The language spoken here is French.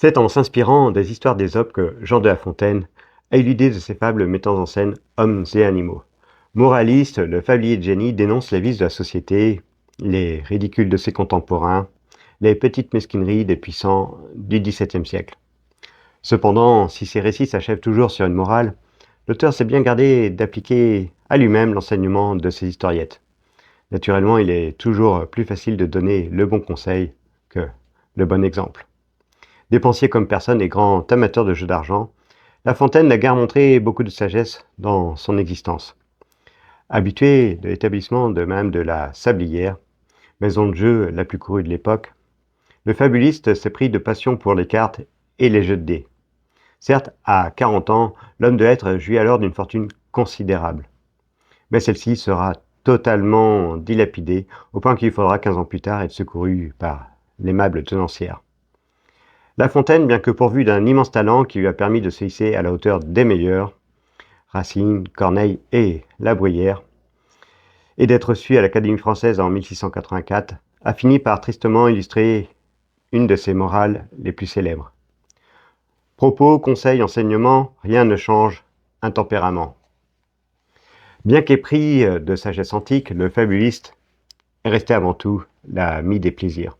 C'est en s'inspirant des histoires d'Ésope que Jean de La Fontaine a eu l'idée de ses fables mettant en scène hommes et animaux. Moraliste, le fablier de génie dénonce les vices de la société, les ridicules de ses contemporains, les petites mesquineries des puissants du XVIIe siècle. Cependant, si ses récits s'achèvent toujours sur une morale, l'auteur s'est bien gardé d'appliquer à lui-même l'enseignement de ses historiettes. Naturellement, il est toujours plus facile de donner le bon conseil que le bon exemple. Dépensier comme personne et grand amateur de jeux d'argent, La Fontaine n'a guère montré beaucoup de sagesse dans son existence. Habitué de l'établissement de même de la Sablière, maison de jeu la plus courue de l'époque, le fabuliste s'est pris de passion pour les cartes et les jeux de dés. Certes, à 40 ans, l'homme de lettres jouit alors d'une fortune considérable. Mais celle-ci sera totalement dilapidée, au point qu'il faudra 15 ans plus tard être secouru par l'aimable tenancière. La Fontaine, bien que pourvu d'un immense talent qui lui a permis de se hisser à la hauteur des meilleurs, Racine, Corneille et La Bruyère, et d'être reçu à l'Académie française en 1684, a fini par tristement illustrer une de ses morales les plus célèbres. Propos, conseils, enseignements, rien ne change un tempérament. Bien qu'épris de sagesse antique, le fabuliste est resté avant tout l'ami des plaisirs.